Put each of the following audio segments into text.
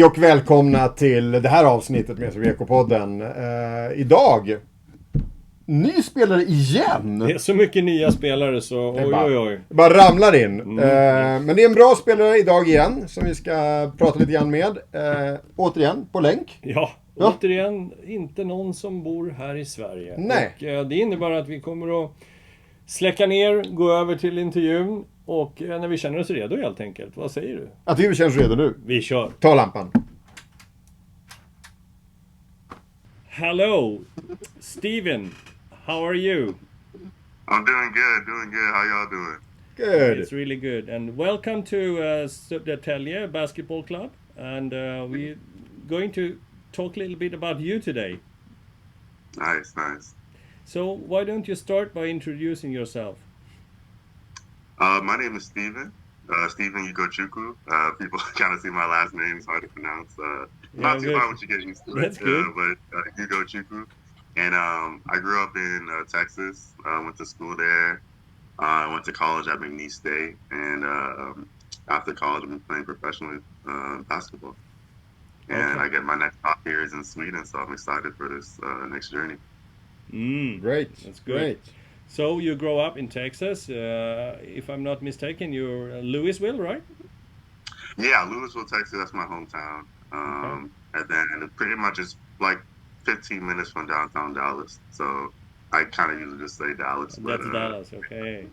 Hej och välkomna till det här avsnittet med SBBK-podden. Idag, ny spelare igen. Det är så mycket nya spelare så oj. Det bara ramlar in. Men det är en bra spelare idag igen som vi ska prata lite grann med. Återigen, på länk. Ja, återigen inte någon som bor här i Sverige. Nej. Och det innebär att vi kommer att släcka ner, gå över till intervjun. Och när vi känner oss redo helt enkelt. Vad säger du? Att vi känns redo nu. Vi kör. Ta lampan. Hello, Stephen. How are you? I'm doing good. How y'all doing? Good. It's really good. And welcome to Södertälje Basketball Club. And we're going to talk a little bit about you today. Nice. So why don't you start by introducing yourself? My name is Stephen Ugochukwo. People kind of see my last name, it's hard to pronounce. Not too hard once you get used to it. That's good. But Ugochukwo. And I grew up in Texas. Went to school there. I went to college at McNeese State. And after college, I've been playing professionally basketball. And I get my next stop here is in Sweden, so I'm excited for this next journey. Great. That's good. Great. So you grow up in Texas. If I'm not mistaken, you're Louisville, right? Yeah, Louisville, Texas. That's my hometown. And then it pretty much is like 15 minutes from downtown Dallas. So I kind of usually just say Dallas. That's Dallas. Okay.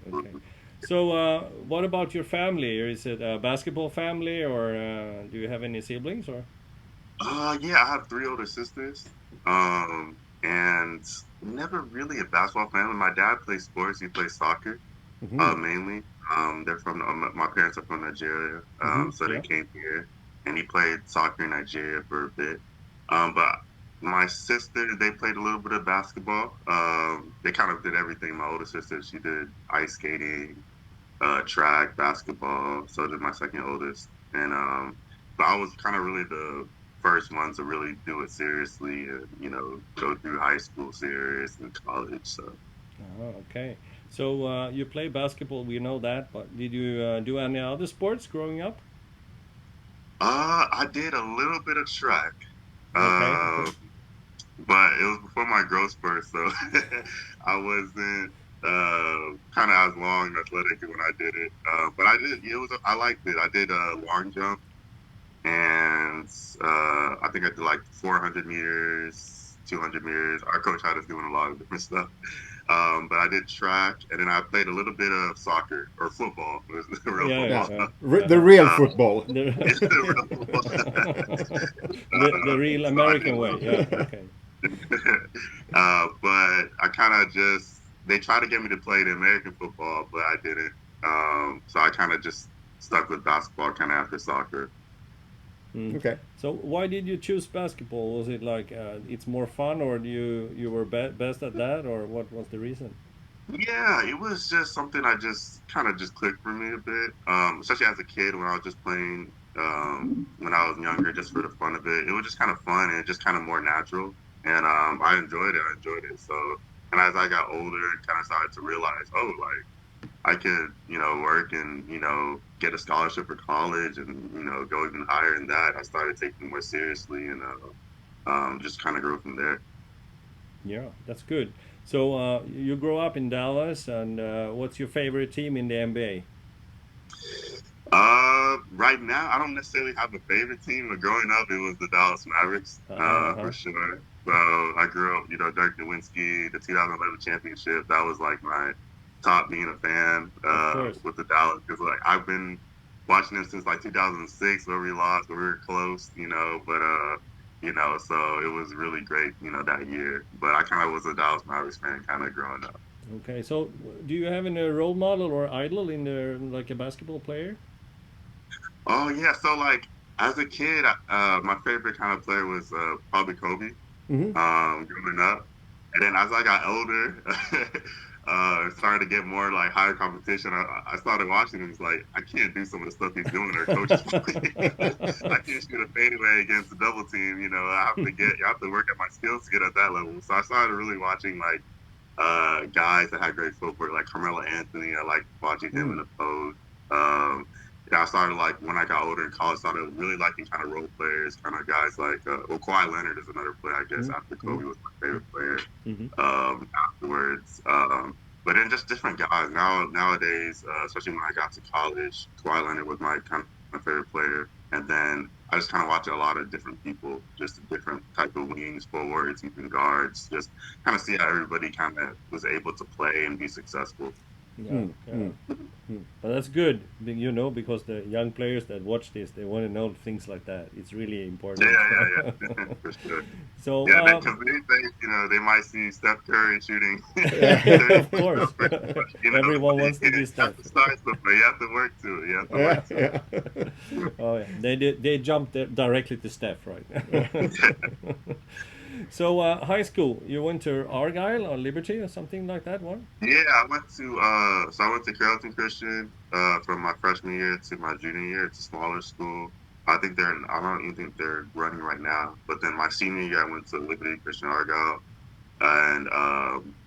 So what about your family? Is it a basketball family, or do you have any siblings? Or yeah, I have 3 older sisters. And never really a basketball family. My dad plays sports. He plays soccer, mainly. They're from my parents are from Nigeria, so they came here, and he played soccer in Nigeria for a bit. But my sister, they played a little bit of basketball. They kind of did everything. My older sister, she did ice skating, track, basketball. So did my second oldest, and but I was kind of really the first one to really do it seriously and, go through high school serious and college. So. Okay. So you play basketball, we know that, but did you do any other sports growing up? I did a little bit of track. Okay. But it was before my growth spurt, so I wasn't kind of as long and athletic when I did it. But I did. I liked it. I did a long jump. And I think I did like 400 meters, 200 meters. Our coach had us doing a lot of different stuff. But I did track, and then I played a little bit of soccer or football. It was the real football. The real football. The real American way. Yeah. Okay. But I kind of they tried to get me to play the American football, but I didn't. So I kind of just stuck with basketball kind of after soccer. Okay. So why did you choose basketball? Was it like it's more fun, or you were best at that, or what was the reason? Yeah, it was just something I just kind of clicked for me a bit, especially as a kid when I was just playing when I was younger, just for the fun of it. It was just kind of fun and just kind of more natural, and I enjoyed it. So, and as I got older, kind of started to realize, I could, work and, get a scholarship for college and, go even higher than that. I started taking it more seriously and just kind of grew from there. Yeah, that's good. So you grew up in Dallas, and what's your favorite team in the NBA? Right now, I don't necessarily have a favorite team, but growing up, it was the Dallas Mavericks, for sure. So I grew up, Dirk Nowitzki, the 2011 championship. That was like my top being a fan with the Dallas, because I've been watching them since 2006 where we lost, where we were close, but so it was really great, that year. But I kind of was a Dallas Mavericks fan kind of growing up. Okay, so do you have any role model or idol in a basketball player? Oh yeah, so as a kid, my favorite kind of player was probably Kobe. Growing up, and then as I got older, started to get more higher competition. I started watching him. It's I can't do some of the stuff he's doing. Our coaches, I can't shoot a fadeaway against a double team. You have to work at my skills to get at that level. So I started really watching guys that had great footwork, like Carmelo Anthony. I liked watching him in the post. I started like when I got older in college, started really liking kind of role players, kind of guys like Kawhi Leonard is another player, I guess. After Kobe was my favorite player. Afterwards, but then just different guys. Nowadays, especially when I got to college, Kawhi Leonard was my kind of my favorite player, and then I just kind of watched a lot of different people, just different type of wings, forwards, even guards, just kind of see how everybody kind of was able to play and be successful. Yeah, yeah. But that's good, because the young players that watch this, they want to know things like that. It's really important. Yeah, for sure. So, Yeah, because they might see Steph Curry shooting 30 of course, but, everyone wants to be you have Steph. to start somewhere. You have to work to it. You have to work to it. Oh yeah, they jumped directly to Steph, right? So, high school, you went to Argyle or Liberty or something like that one? Yeah, I went to Carrollton Christian from my freshman year to my junior year. It's a smaller school. I don't even think they're running right now. But then my senior year, I went to Liberty Christian Argyle, and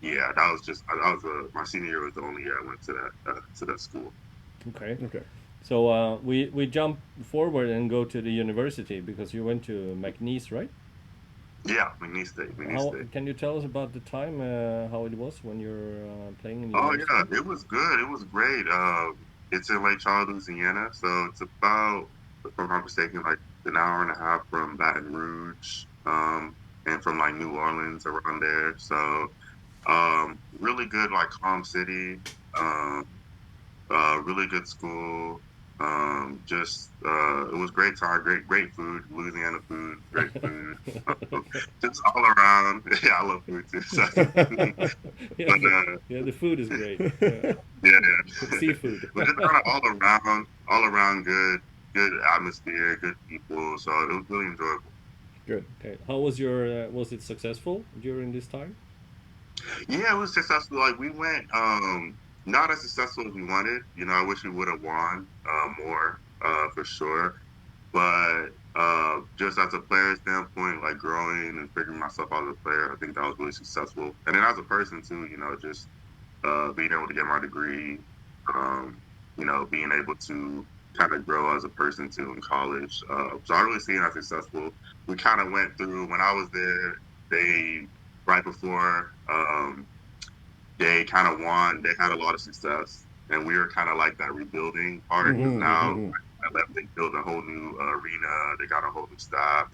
yeah, my senior year was the only year I went to that school. Okay. Okay. So we jump forward and go to the university because you went to McNeese, right? Yeah, McNeese State. Can you tell us about the time, how it was when you're playing in Oh university? yeah, it was good. It was great. It's in Lake Charles, Louisiana, so it's about, if I'm not mistaken, like an hour and a half from Baton Rouge, and from like New Orleans around there. So, really good, like calm city. Um, really good school. Just it was great time, great food, Louisiana food, great food. Just all around. Yeah, I love food too. So, Yeah, but yeah, the food is great. Yeah. yeah. Seafood. But just kind of all around good atmosphere, good people. So it was really enjoyable. Good. Okay. How was your? Was it successful during this time? Yeah, it was successful. Like we went, not as successful as we wanted. I wish we would have won more, for sure. But just as a player standpoint, like growing and figuring myself out as a player, I think that was really successful. And then as a person too, just being able to get my degree, um, being able to kind of grow as a person too in college. So I really see it as successful. We kind of went through when I was there. They right before they kind of won. They had a lot of success, and we were kind of like that rebuilding part because now I left. They built a whole new arena. They got a whole new staff.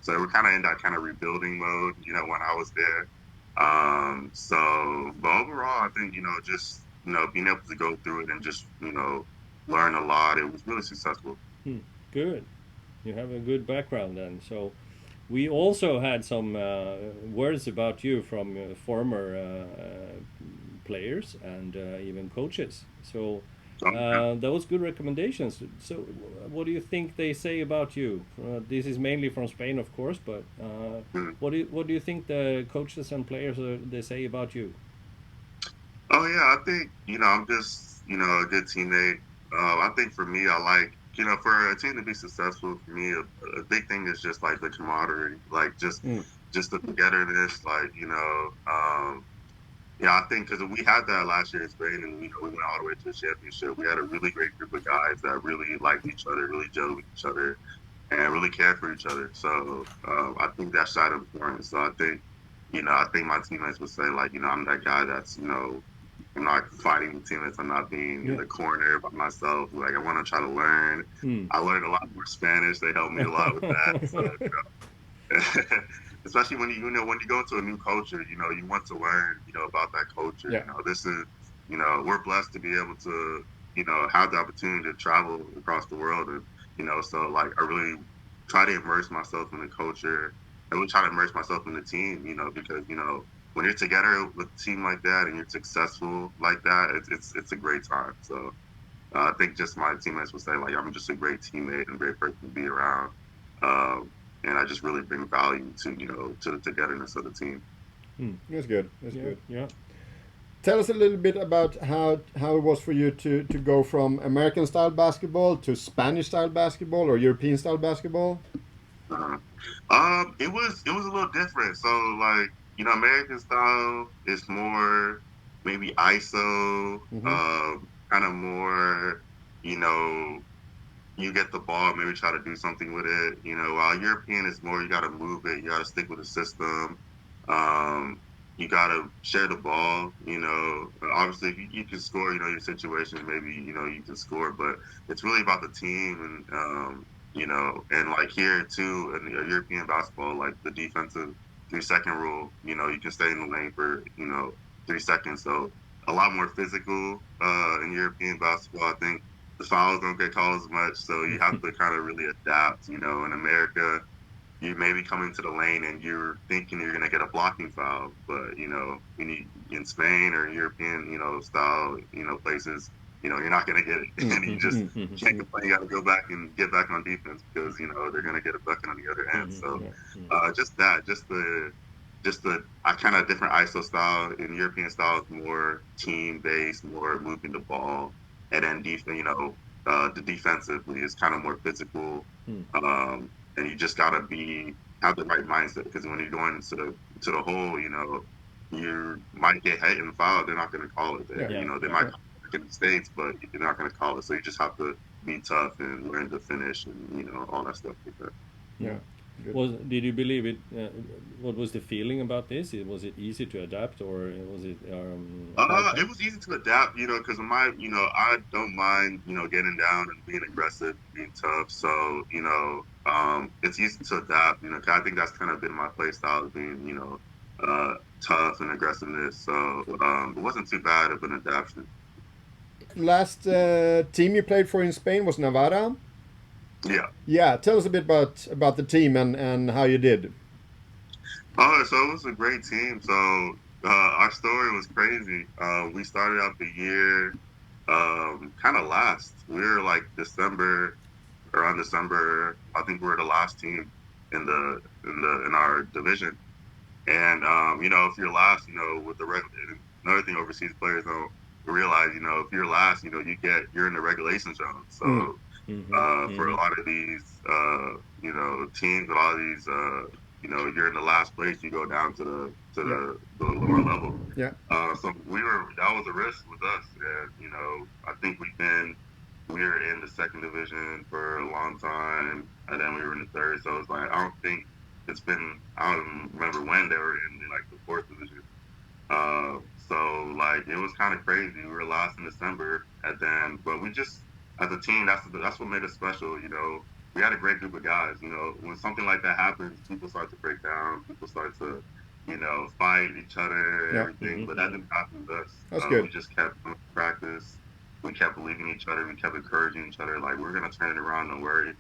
So we're kind of in that kind of rebuilding mode. When I was there. But overall, I think just being able to go through it and just learn a lot. It was really successful. Good. You have a good background then. So we also had some words about you from former players and even coaches. So those good recommendations. So what do you think they say about you? This is mainly from Spain, of course, but what do you think the coaches and players they say about you? Oh yeah, I think I'm just a good teammate. I think for me, I like for a team to be successful. For me, a big thing is just like the camaraderie, like just the togetherness. Like yeah, I think because we had that last year in Spain, and we went all the way to the championship. We had a really great group of guys that really liked each other, really gelled with each other, and really cared for each other. So I think that's side important. So I think my teammates would say like I'm that guy that's I'm not fighting the teammates. I'm not being in the corner by myself. Like I want to try to learn. I learned a lot more Spanish. They helped me a lot with that. So, especially when when you go into a new culture, you want to learn, about that culture. Yeah. This is, we're blessed to be able to, have the opportunity to travel across the world, and so like I really try to immerse myself in the culture. I really try to immerse myself in the team, because when you're together with a team like that and you're successful like that, it's a great time. So I think just my teammates would say like I'm just a great teammate and a great person to be around, and I just really bring value to to the togetherness of the team. That's good. That's good. Yeah. Tell us a little bit about how it was for you to go from American style basketball to Spanish style basketball or European style basketball. It was a little different. So like American style is more maybe ISO, kind of more you get the ball, maybe try to do something with it. You know, while European is more, you got to move it, you got to stick with the system. Um, you got to share the ball. You know, obviously, if you can score, you know, your situation, maybe, you know, you can score, but it's really about the team. And, you know, and like here too, in the European basketball, like the defensive 3-second rule, you know, you can stay in the lane for, you know, 3 seconds. So a lot more physical in European basketball, I think the fouls don't get called as much, so you have to kind of really adapt. You know, in America, you may be coming to the lane and you're thinking you're going to get a blocking foul, but you know, in Spain or European, you know, style, you know, places, you know, you're not going to get it, and you just can't complain. You got to go back and get back on defense because you know they're going to get a bucket on the other end. So, just the I kind of different ISO style. In European style is more team based, more moving the ball, and then you know, the defensively is kind of more physical. And you just gotta have the right mindset because when you're going to the hole, you know, you might get hit and fouled. They're not going to call it there. You know, they might call it in the States, but they're not going to call it. So you just have to be tough and learn to finish and you know all that stuff like that. Yeah. Did you believe it? What was the feeling about this? Was it easy to adapt, or was it? It was easy to adapt, you know, because you know, I don't mind, you know, getting down and being aggressive, being tough. So, you know, it's easy to adapt, you know, 'cause I think that's kind of been my play style, being, you know, tough and aggressiveness. So, it wasn't too bad of an adaptation. Last team you played for in Spain was Navarra. Yeah. Yeah. Tell us a bit about the team and how you did. Oh, so it was a great team. So our story was crazy. We started out the year kind of last. We were like around December. I think we were the last team in our division. And you know, if you're last, you know, with another thing overseas players don't realize, you know, if you're last, you know, you're in the regulation zone. So for a lot of these, you know, teams, a lot of these, you know, you're in the last place, you go down to the lower level. Yeah. So that was a risk with us, and you know, I think we were in the second division for a long time, and then we were in the third. So it's like I don't remember when they were in like the fourth division. So like it was kind of crazy. We were last in December, and then but we just as a team, that's what made us special. You know, we had a great group of guys. You know, when something like that happens, people start to break down. People start to, you know, fight each other and everything. But that didn't happen with us. That's good. We just kept going to practice. We kept believing each other. We kept encouraging each other. Like we're gonna turn it around. Don't worry.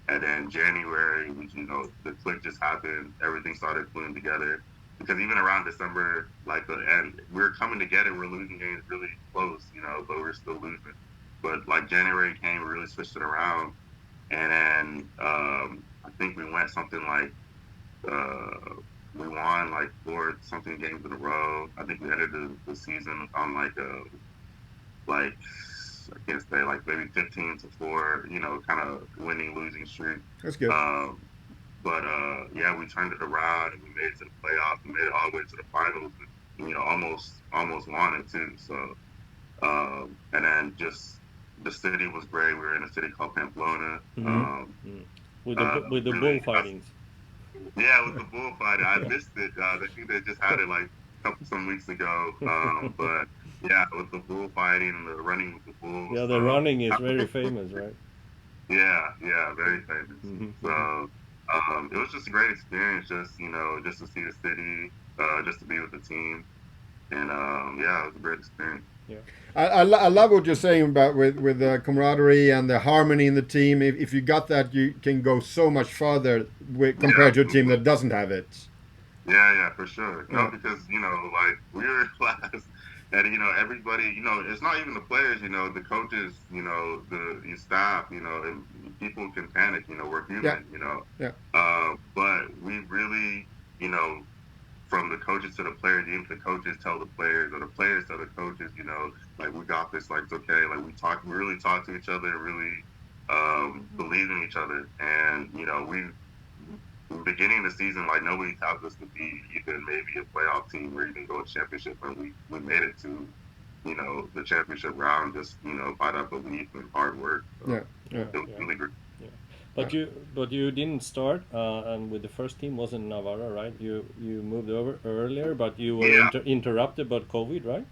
And then January, you know, the click just happened. Everything started pulling together. Because even around December, like the end, we were coming together. We're losing games really close, you know, but we're still losing. But like January came, we really switched it around, and then I think we went something like we won like 4 something games in a row. I think we ended the season on like I can't say like maybe 15-4, you know, kind of winning losing streak. That's good. But yeah, we turned it around and we made it to the playoffs. We made it all the way to the finals. And, you know, almost won it too. So and then just the city was great. We were in a city called Pamplona. With the bullfightings. Yeah, with the bullfighting. I missed it. I think they just had it like some weeks ago. But yeah, with the bullfighting and the running with the bulls. Yeah, the running is very famous, right? Yeah, very famous. So it was just a great experience, just you know, just to see the city, just to be with the team, and yeah, it was a great experience. Yeah. I love what you're saying about with the camaraderie and the harmony in the team. If you got that, you can go so much farther compared to a team that doesn't have it. Yeah, for sure. You know, because you know, like we were in class, and you know, everybody, you know, it's not even the players, you know, the coaches, you know, the staff, you know, and people can panic. You know, we're human, you know. Yeah. But we really, you know, from the coaches to the players, even the coaches tell the players, or the players tell the coaches, you know, like we got this, like it's okay, like we really talk to each other, and really believe in each other, and you know, beginning of the season, like nobody thought us to be even maybe a playoff team or even go a championship, and we made it to the championship round just by that belief and hard work. So Yeah, yeah. it was really great. Yeah. But you didn't start and with the first team was in Navarra, right? You moved over earlier, but you were Yeah, interrupted by COVID, right?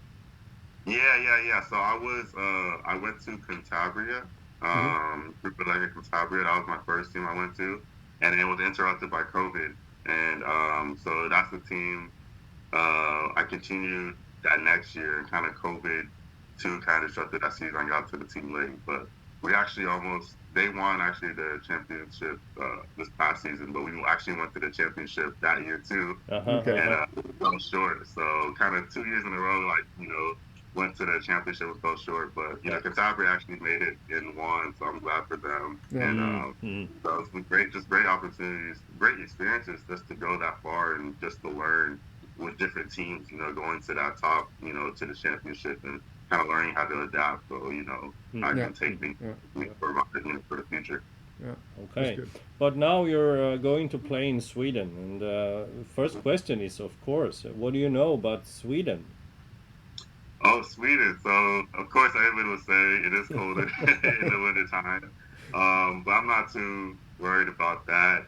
yeah. So I went to Cantabria, Mm-hmm. Group Cantabria. That was my first team I went to, and it was interrupted by COVID. And so that's the team. I continued that next year, and kind of COVID too kind of disrupted that season. I got to the team late, but we actually they won actually the championship this past season, but we actually went to the championship that year too, Uh-huh, Okay. and uh-huh. we fell short. So kind of 2 years in a row, like went to the championship and fell short. But Cantabria actually made it and won, so I'm glad for them. Yeah. And Mm-hmm. so it's been great, just great opportunities, great experiences, just to go that far and just to learn with different teams, going to that top, to the championship and kind of learning how to adapt. So, I Yeah. can take things Yeah. for the future. Yeah. That's Okay, good. but now you're going to play in Sweden, and first question is, of course, what do you know about Sweden? Oh, Sweden. So, of course, everybody would say it is colder in the winter time. But I'm not too worried about that.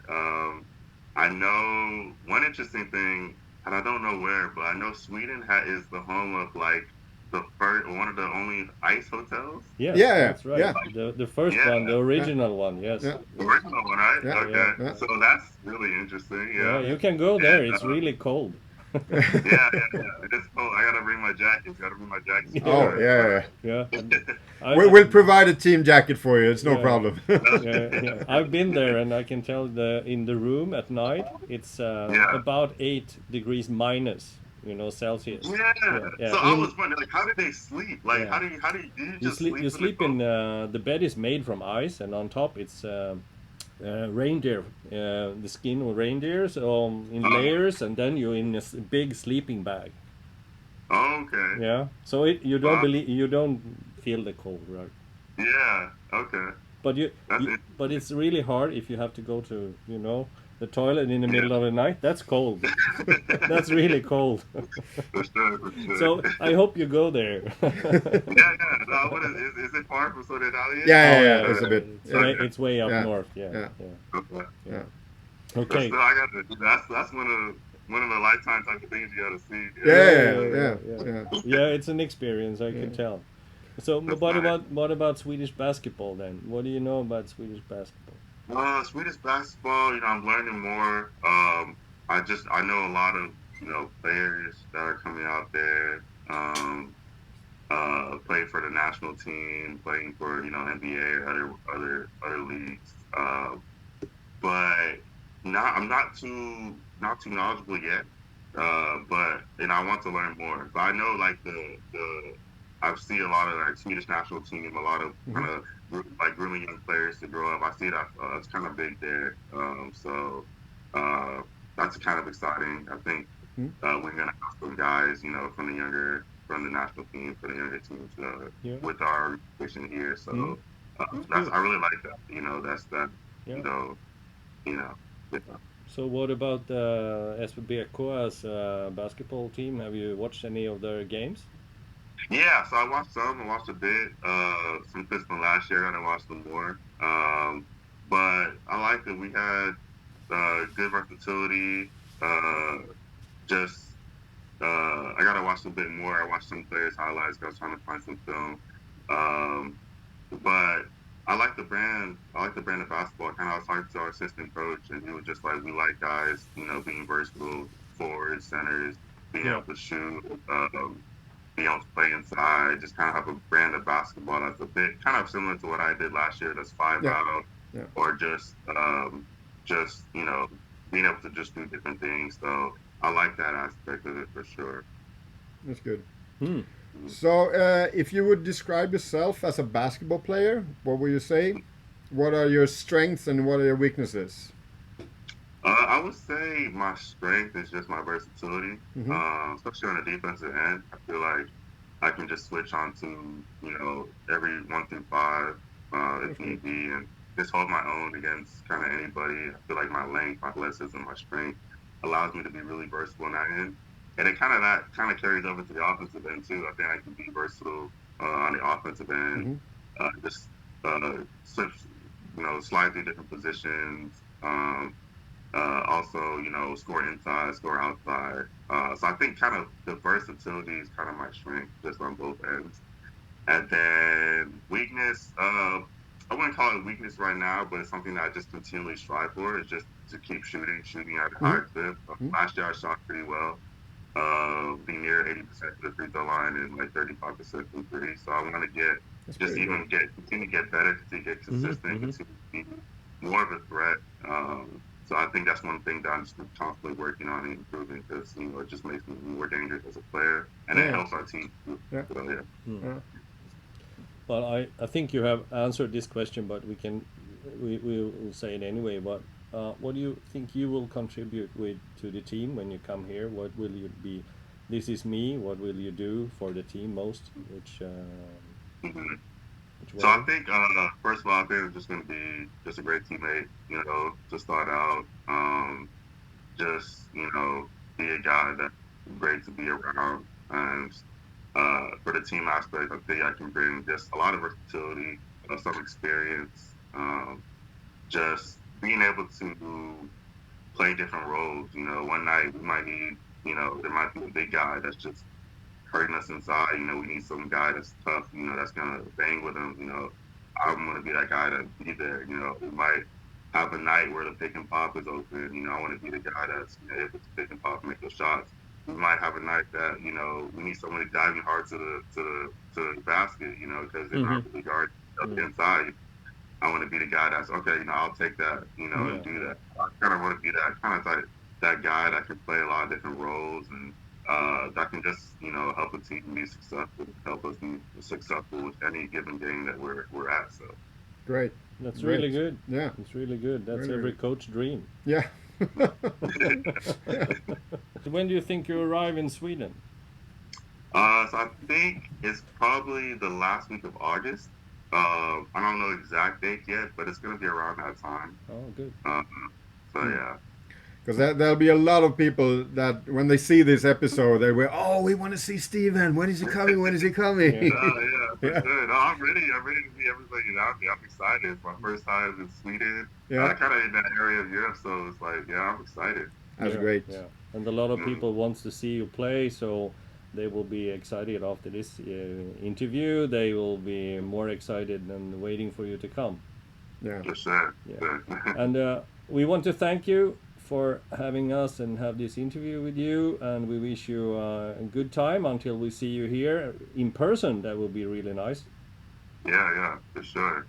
I know one interesting thing, and I don't know where, but I know Sweden is the home of like one of the only ice hotels. Yes, Yeah. that's right. Yeah. The first Yeah, one, the Yeah. original one. Yes, Yeah. the yes. original one, right? Yeah. Yeah, Okay, Yeah. so that's really interesting. yeah. Yeah, You can go there. and It's really cold. it is cold. I gotta bring my jackets. Gotta bring my jackets for Yeah, Oh, sure. yeah. But Yeah. yeah. We'll provide a team jacket for you. It's no Yeah, problem. yeah. I've been there, and I can tell in the room at night it's yeah. about 8 degrees minus, Celsius. Yeah. Yeah, yeah. So I was wondering, like, how did they sleep? Like, Yeah. do you You just sleep. sleep You in the sleep cold? in the bed is made from ice, and on top it's reindeer, the skin of reindeers in Uh, layers, and then you're in a big sleeping bag. okay. Yeah. So Uh, you don't feel the cold, right? yeah. Okay. But That's but interesting. it's really hard if you have to go to the toilet in the middle of the night. That's cold. That's really cold. For sure. For sure. So I hope you go there. Yeah. No, what is it far from Southern Italy? Yeah, Oh yeah, yeah, it's a yeah. bit. It's Yeah, way Okay. it's way up yeah, north. Yeah, yeah, yeah, Okay. yeah. yeah. But Okay. still, I got to. That's one of the lifetime type of things you got to see. Yeah, Yeah. Yeah, yeah, yeah, yeah, yeah. yeah, Yeah, it's an experience. I yeah. can tell. So, but That's nice. what about Swedish basketball then? What do you know about Swedish basketball? Swedish basketball, I'm learning more. I know a lot of players that are coming out there. Play for the national team, playing for NBA or other leagues. But I'm not too knowledgeable yet. But and I want to learn more. But I know like the I've seen a lot of like Swedish national team, a lot of Mhm. kind of like grooming young players to grow up. I see that it's kind of big there. So uh, that's kind of exciting. I think Mhm. we're gonna have some guys, from the national team for the younger teams Yeah, with our organization here. Mhm. So that's that's good. I really like that. That's that. Yeah. You know, you know. So, what about the SBBK as a basketball team? Have you watched any of their games? Yeah, so I watched some. I watched a bit. Some clips from last year. I didn't watch them more. But I liked it. We had good versatility. Uh, just I gotta watch a bit more. I watched some players highlights. I was trying to find some film. Um, but I like the brand. I like the brand of basketball. Kind of, I was talking to our assistant coach, and he was just like, "We like guys, being versatile, forwards, centers, being Yeah, able to shoot, being able to play inside. Just kind of have a brand of basketball that's a bit kind of similar to what I did last year. That's five Yeah, out, yeah. or just being able to just do different things. So I like that aspect of it for sure. That's good. hmm. So, if you would describe yourself as a basketball player, what would you say? What are your strengths and what are your weaknesses? I would say my strength is just my versatility, Mm-hmm. especially on the defensive end. I feel like I can just switch on to, every 1 through 5 if That's good. need be, and just hold my own against kind of anybody. I feel like my length, my athleticism, my strength allows me to be really versatile in that end. and it kind of carries over to the offensive end too. I think I can be versatile on the offensive end. Just switch, slide through different positions. Also, score inside, score outside. So I think kind of the versatility is kind of my strength, just on both ends. And then weakness, I wouldn't call it weakness right now, but it's something that I just continually strive for. Is just to keep shooting at a high clip. Last year I shot pretty well, be near 80% to the free throw line and like 35% from three. So I want to continue to get better, continue to get consistent, continue to be more of a threat. So I think that's one thing that I'm just constantly working on and improving, because it just makes me more dangerous as a player, and it helps our team. So, Well, I think you have answered this question, but we will say it anyway. But what do you think you will contribute to the team when you come here? What will you be? This is me. What will you do for the team most? Which So I think, first of all, I think I'm just going to be just a great teammate, to start out. Just, be a guy that's great to be around. And for the team aspect, I think I can bring just a lot of versatility, some experience, just being able to play different roles. One night we might need, there might be a big guy that's just hurting us inside. We need some guy that's tough, that's gonna bang with him. I'm gonna be that guy to be there. We might have a night where the pick and pop is open. I want to be the guy that's able to pick and pop and make those shots. We might have a night that we need somebody diving hard to the basket. Because they're not really guarding up inside. I want to be the guy that's okay. I'll take that. And do that. I kind of want to be that kind of like that guy that can play a lot of different roles, and that can just help a team be successful, help us be successful with any given game that we're at. So great. That's Great. really good. Yeah, it's really good. That's really every good. coach dream. Yeah. When do you think you arrive in Sweden? So I think it's probably the last week of August. I don't know the exact date yet, but it's going to be around that time. Oh, good. So yeah. Because there'll be a lot of people that when they see this episode, they will, oh, we want to see Stephen. When is he coming? When is he coming? For sure. No, I'm ready. I'm ready to see everybody out there. I'm excited. It's my first time in Sweden. Kind of in that area of Europe, so it's like, I'm excited. That's great. Yeah, and a lot of people wants to see you play, so they will be excited after this interview. They will be more excited and waiting for you to come. Yeah. For sure. Yeah. And we want to thank you for having us and have this interview with you, and we wish you a good time until we see you here in person. That will be really nice. Yeah, for sure.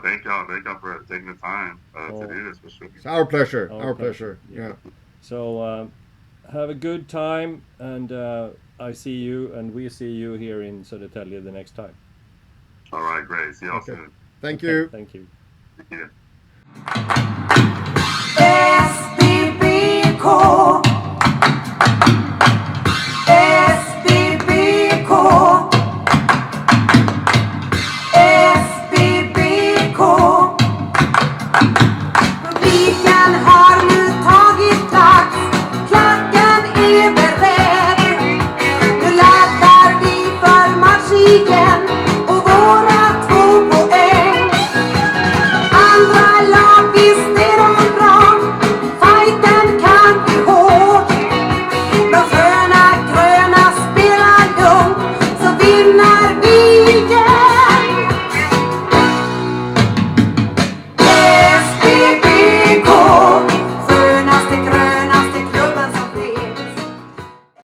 Thank y'all for taking the time to do this, for sure. It's our pleasure. Our pleasure. Yeah. So have a good time, and I see you and we see you here in Södertälje the next time. All right, great. See y'all soon. Thank you. Thank you. Yeah. SBBK